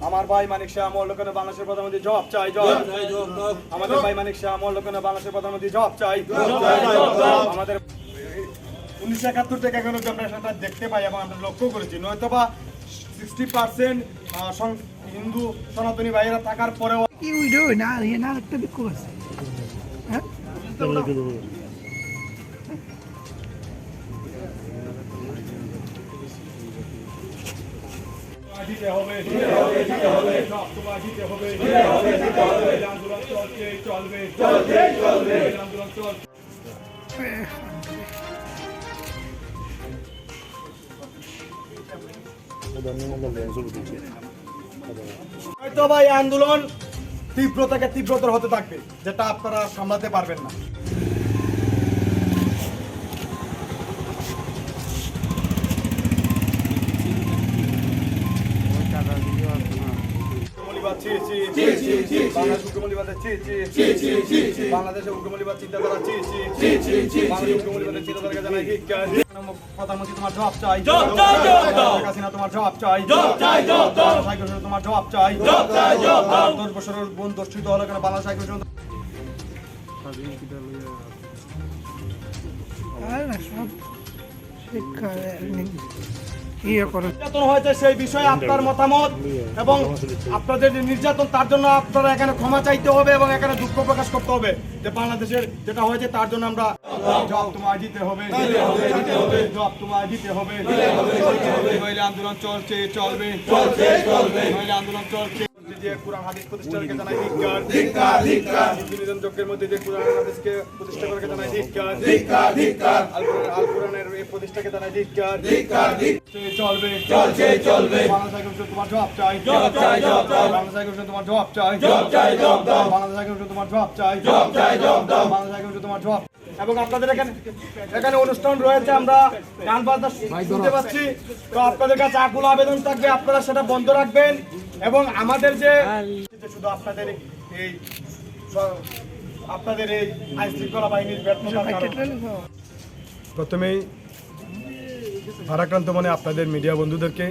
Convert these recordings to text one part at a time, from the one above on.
আমার ভাই মানিক শাহ মল্লকের বাংলাদেশের প্রধানমন্ত্রী জবাব চাই, জবাব। আমাদের ভাই মানিক শাহ মল্লকের বাংলাদেশের প্রধানমন্ত্রী জবাব চাই। আমাদের 1971 থেকে এখনো আমরা সেটা দেখতে পাই এবং আমরা লক্ষ্য করেছি, নয়তোবা 60% হিন্দু সনাতনী ভাইয়েরা থাকার পরেও দিতে হবে, আন্দোলন চলছে, চলবে, আন্দোলন চলছে। হয়তো ভাই আন্দোলন তীব্র থেকে তীব্রতর হতে থাকবে, যেটা আপনারা সামলাতে পারবেন না। বাংলাদেশের উগ্রমূল্যবাদ চিন্তাধারা প্রধানমন্ত্রী তোমার জবাব চাই, হাসিনা তোমার জবাব চাই, তোমার জবাব চাই। 10 বছরের বোন দর্শিত হলো কেন বাংলাদেশ নির্যাতন হয়েছে সেই বিষয়ে আপনার মতামত এবং আপনাদের যে নির্যাতন তার জন্য আপনারা এখানে ক্ষমা চাইতে হবে এবং এখানে দুঃখ প্রকাশ করতে হবে যে বাংলাদেশের যেটা হয়েছে তার জন্য আমরা জবাব তোমায় দিতে হবে, জবাব তোমায় দিতে হবে। নইলে আন্দোলন চলছে, চলবে, নইলে আন্দোলন চলছে। যে কুরআন হাদিস প্রতিষ্ঠাকে জানাই ধিক্কার, নিধন যজ্ঞের মধ্যে যে কুরআন হাদিসকে প্রতিষ্ঠা করে জানাই ধিক্কার, আল কুরআনের এই প্রতিষ্ঠাকে জানাই ধিক্কার। চলবে, চলছে, চলবে। বাংলাদেশ তোমার জবাব চাই, বাংলাদেশ তোমার জবাব চাই, বাংলাদেশ তোমার জবাব চাই, বাংলাদেশ তোমার জবাব। এবং আপনাদের এখানে অনুষ্ঠান রয়েছে, আমরা গান বাজনা শুনতে পাচ্ছি, তো আপনাদের কাছে আকুল আবেদন থাকবে আপনারা সেটা বন্ধ রাখবেন এবং আমাদের যে শুধু আপনাদের এই আইন শৃঙ্খলা বাহিনীর ব্যর্থতার কারণে। প্রথমেই ভারাক্রান্ত মনে আপনাদের মিডিয়া বন্ধুদেরকে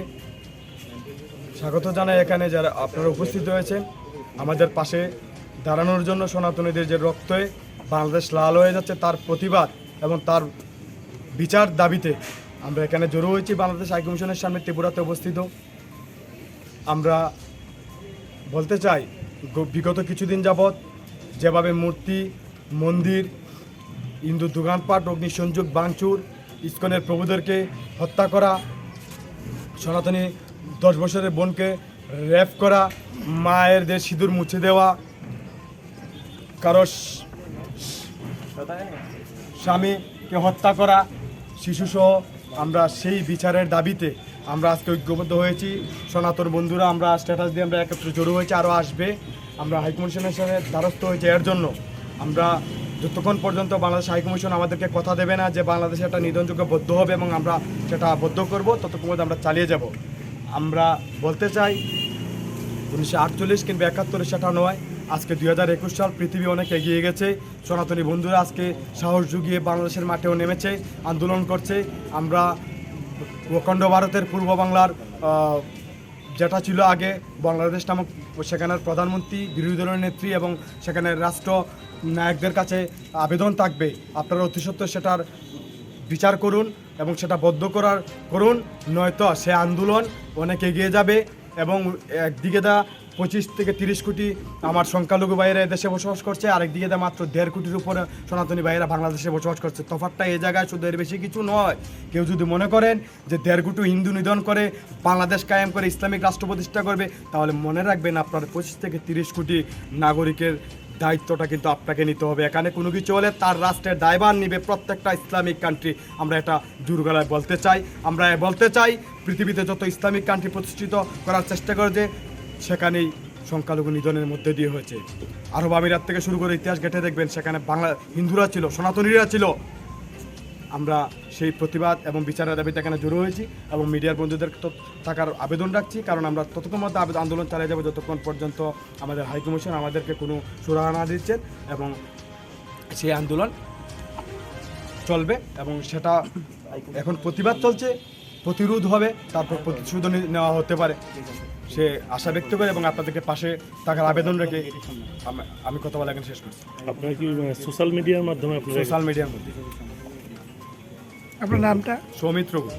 স্বাগত জানাই এখানে যারা আপনারা উপস্থিত হয়েছেন আমাদের পাশে দাঁড়ানোর জন্য। সনাতনীদের যে রক্তে বাংলাদেশ লাল হয়ে যাচ্ছে তার প্রতিবাদ এবং তার বিচার দাবিতে আমরা এখানে জড়ো হয়েছি বাংলাদেশ হাইকমিশনের সামনে ত্রিপুরাতে অবস্থিত। আমরা বলতে চাই বিগত কিছুদিন যাবৎ যেভাবে মূর্তি, মন্দির, হিন্দু দোকানপাট, অগ্নিসংযোগ, ভাঙচুর, ইসকনের প্রভুদেরকে হত্যা করা, সনাতনী 10 বছরের বোনকে রেপ করা, মায়েরদের সিঁদুর মুছে দেওয়া, কারো স্বামীকে হত্যা করা, শিশুসহ আমরা সেই বিচারের দাবিতে আমরা আজকে ঐক্যবদ্ধ হয়েছি। সনাতন বন্ধুরা আমরা স্ট্যাটাস দিয়ে আমরা একত্রে জড়ো হয়েছি, আরও আসবে। আমরা হাইকমিশনের সাথে দ্বারস্থ হয়েছে এর জন্য। আমরা যতক্ষণ পর্যন্ত বাংলাদেশ হাইকমিশন আমাদেরকে কথা দেবে না যে বাংলাদেশে একটা নিধনযোগ্য বদ্ধ হবে এবং আমরা সেটা বদ্ধ করব, ততক্ষণ আমরা চালিয়ে যাব। আমরা বলতে চাই 1948 কিংবা 71 সেটা নয়, আজকে 2021 সাল, পৃথিবী অনেক এগিয়ে গেছে। সনাতনী বন্ধুরা আজকে সাহস জুগিয়ে বাংলাদেশের মাঠেও নেমেছে, আন্দোলন করছে। আমরা অখণ্ড ভারতের পূর্ব বাংলার যেটা ছিল আগে বাংলাদেশ নামক, সেখানের প্রধানমন্ত্রী, বিরোধী দলের নেত্রী এবং সেখানের রাষ্ট্র নায়কদের কাছে আবেদন থাকবে আপনারা অতি সত্ত্বর সেটার বিচার করুন এবং সেটা বদ্ধ করুন, নয়তো সে আন্দোলন অনেক এগিয়ে যাবে। এবং একদিকে 25 থেকে 30 কোটি আমার সংখ্যালঘু ভাইয়েরা দেশে বসবাস করছে, আরেকদিকে মাত্র 1.5 কোটির উপরে সনাতনী ভাইয়েরা বাংলাদেশে বসবাস করছে। তফাৎটা এই জায়গায় শুধু এর বেশি কিছু নয়। কেউ যদি মনে করেন যে 1.5 কোটি হিন্দু নিধন করে বাংলাদেশ কায়েম করে ইসলামিক রাষ্ট্র প্রতিষ্ঠা করবে, তাহলে মনে রাখবেন আপনার 25 থেকে 30 কোটি নাগরিকের দায়িত্বটা কিন্তু আপনাকে নিতে হবে। এখানে কোনো কিছু হলে তার রাষ্ট্রের দায়ভার নিবে প্রত্যেকটা ইসলামিক কান্ট্রি। আমরা এটা জোর গলায় বলতে চাই। আমরা বলতে চাই পৃথিবীতে যত ইসলামিক কান্ট্রি প্রতিষ্ঠিত করার চেষ্টা করেছে সেখানেই সংখ্যালঘু নিধনের মধ্যে দিয়ে হয়েছে। আরব আমিরাত থেকে শুরু করে ইতিহাস ঘেঁটে দেখবেন সেখানে হিন্দুরা ছিল, সনাতনীরা ছিল। আমরা সেই প্রতিবাদ এবং বিচারের দাবিতে এখানে জড়ো হয়েছি এবং মিডিয়ার বন্ধুদের থাকার আবেদন রাখছি, কারণ আমরা ততক্ষণ মধ্যে আন্দোলন চালিয়ে যাবো যতক্ষণ পর্যন্ত আমাদের হাইকমিশন আমাদেরকে কোনো সুরাহা না দিচ্ছেন এবং সেই আন্দোলন চলবে এবং সেটা এখন প্রতিবাদ চলছে, প্রতিরোধ হবে, তারপর প্রতিশোধ নেওয়া হতে পারে সে আশা ব্যক্ত করে এবং আপনাদেরকে পাশে থাকার আবেদন রেখে আমি কথা বলা এখানে শেষ করছি। আপনারা কি সোশ্যাল মিডিয়ার মাধ্যমে আপনারা সোশ্যাল মিডিয়ার মধ্যে আপনার নামটা? সৌমিত্র গুহ।